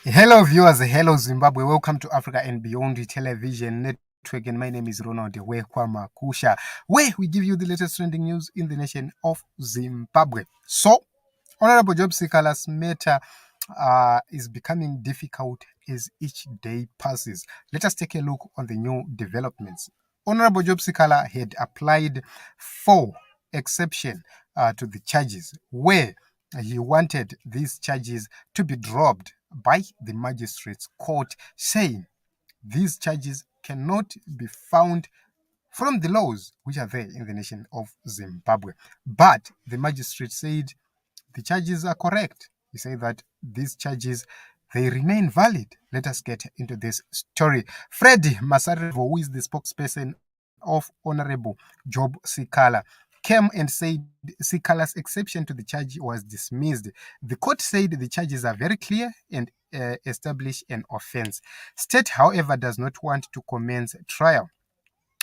Hello, viewers. Hello, Zimbabwe. Welcome to Africa and Beyond Television Network. And my name is Ronald Wekwamakusha, where we give you the latest trending news in the nation of Zimbabwe. So, Honorable Job Sikhalas matter is becoming difficult as each day passes. Let us take a look on the new developments. Honorable Job Sikhala had applied for exception to the charges, where he wanted these charges to be dropped by the magistrates court, saying these charges cannot be found from the laws which are there in the nation of Zimbabwe. But the magistrate said the charges are correct. He said that these charges, they remain valid. Let us get into this story. Freddy Masarevo, who is the spokesperson of Honorable Job Sikhala, came and said Sikhala's exception to the charge was dismissed. The court said the charges are very clear and establish an offense. State, however, does not want to commence trial.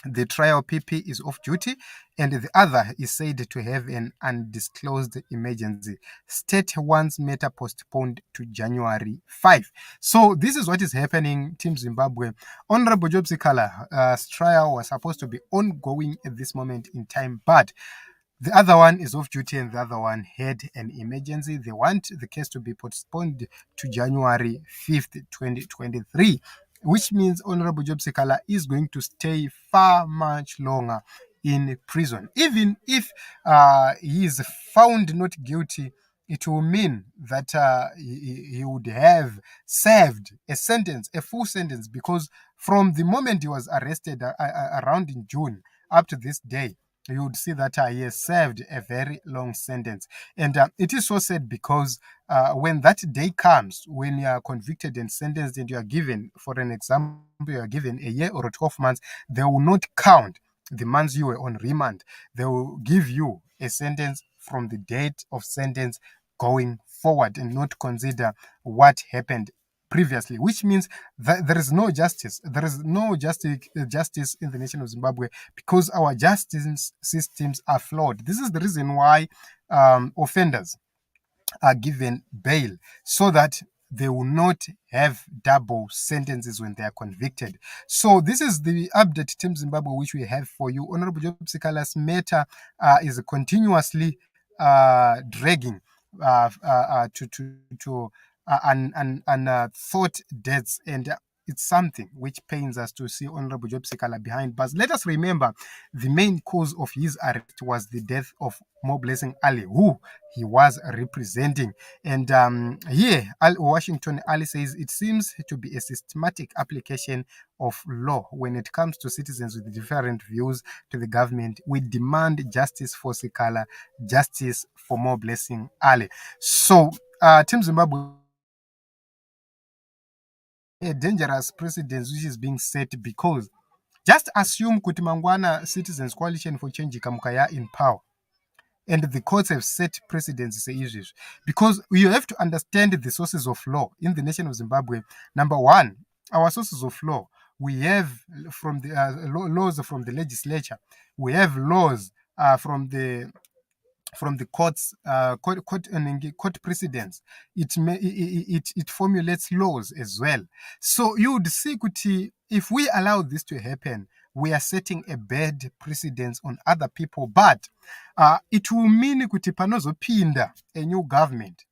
The trial PP is off duty, and the other is said to have an undisclosed emergency. State wants matter postponed to January 5. So this is what is happening, Team Zimbabwe. Honorable Job Sikhala's trial was supposed to be ongoing at this moment in time, but the other one is off duty and the other one had an emergency. They want the case to be postponed to January 5th, 2023, which means Honorable Job Sikhala is going to stay far much longer in prison. Even if he is found not guilty, it will mean that he would have served a sentence, a full sentence, because from the moment he was arrested around in June up to this day, you would see that he has served a very long sentence. And it is so sad because when that day comes, when you are convicted and sentenced and you are given, for an example, you are given a year or 12 months, they will not count the months you were on remand. They will give you a sentence from the date of sentence going forward and not consider what happened previously, which means that there is no justice. There is no justice in the nation of Zimbabwe because our justice systems are flawed. This is the reason why offenders are given bail, so that they will not have double sentences when they are convicted. So this is the update, Team Zimbabwe, which we have for you. Honorable Job Sikhala's matter is continuously dragging to thought deaths, and it's something which pains us to see Honorable Job Sikhala behind bars. Let us remember the main cause of his arrest was the death of Mo Blessing Ali, who he was representing. And here, Washington Ali says it seems to be a systematic application of law when it comes to citizens with different views to the government. We demand justice for Sikhala, justice for Mo Blessing Ali. So, Team Zimbabwe, a dangerous precedent which is being set, because just assume kuti mangwana Citizens Coalition for Change ikamukaya in power, and the courts have set precedents issues, because you have to understand the sources of law in the nation of Zimbabwe. Number one, our sources of law, we have from the laws from the legislature, we have laws from the courts, court precedents. It formulates laws as well. So you would see, kuti, if we allow this to happen, we are setting a bad precedence on other people. But it will mean kuti panozopinda a new government,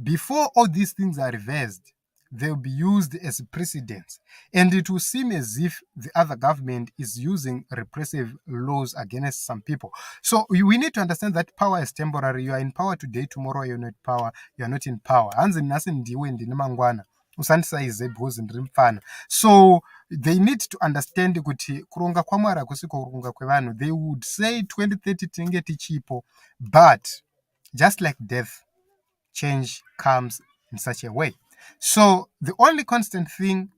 before all these things are reversed, they'll be used as precedents. And it will seem as if the other government is using repressive laws against some people. So we need to understand that power is temporary. You are in power today, tomorrow you're not power. You are not in power. So they need to understand kuti kuronga kwamwari hakusiko kuronga kwevanhu. They would say 2030 tinenge tichipo, but just like death, change comes in such a way. So the only constant thing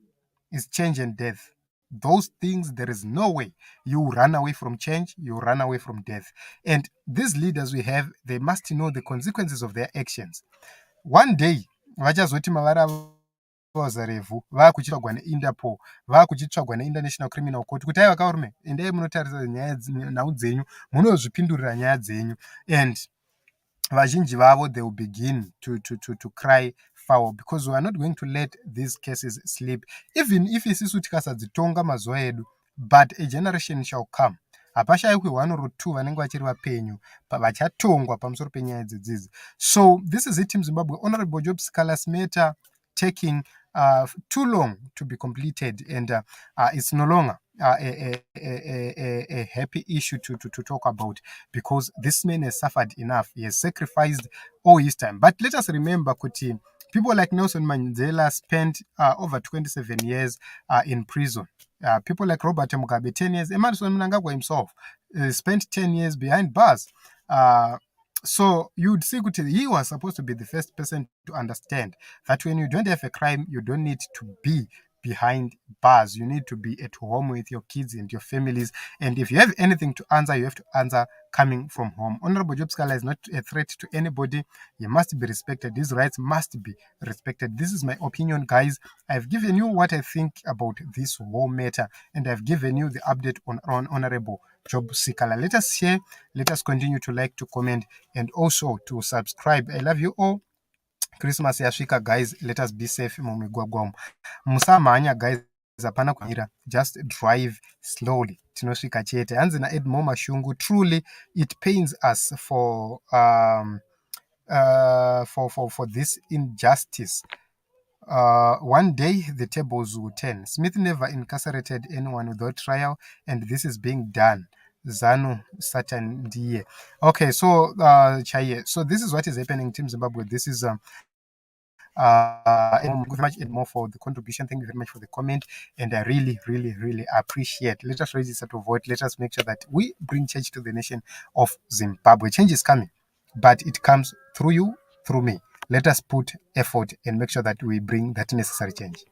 is change and death. Those things, there is no way you run away from change, you run away from death. And these leaders we have, they must know the consequences of their actions. One day, vachazoti mavara vazarevu vakuchitsvagwa neinterpol, vakuchitsvagwa neinternational criminal court, kuti aiva karume, endai munotarisa nhau dzenyu, munozvipindurira nyaya dzenyu. And vazhinji vavo, they will begin to cry foul, because we are not going to let these cases slip. Even if isisu tikasadzitonga mazuva edu, but a generation shall come, hapashayikwi 1 or 2 vanenge vachiri vapenyu vachatongwa pamusoro penyaya idzi. So this is it, Team Zimbabwe. Honorable Job Sikhalas matter taking too long to be completed, and it's no longer a happy issue to talk about, because this man has suffered enough. He has sacrificed all his time. But let us remember, Kuti, people like Nelson Mandela spent over 27 years in prison. People like Robert Mugabe, 10 years. Emerson Mnangagwa himself spent 10 years behind bars. So you'd see he was supposed to be the first person to understand that when you don't have a crime, you don't need to be behind bars. You need to be at home with your kids and your families. And if you have anything to answer, you have to answer coming from home. Honorable Job Sikhala is not a threat to anybody. He must be respected. His rights must be respected. This is my opinion, guys. I've given you what I think about this whole matter, and I've given you the update on Honorable Job Sikhala. Let us share, let us continue to like, to comment, and also to subscribe. I love you all. Christmas yasvika, guys. Let us be safe mumigwagwa. Musamhanya, guys. Hapana kuhira. Just drive slowly. Tinosvika chete. Hanzi naEdmo Mashungu. Truly, it pains us for this injustice. One day the tables will turn. Smith never incarcerated anyone without trial, and this is being done. ZANU Satan DA. Okay, so Chaye. So this is what is happening, Team Zimbabwe. This is thank you very much, Edmo, for the contribution. Thank you very much for the comment, and I really, really, really appreciate. Let us raise this sort of vote. Let us make sure that we bring change to the nation of Zimbabwe. Change is coming, but it comes through you, through me. Let us put effort and make sure that we bring that necessary change.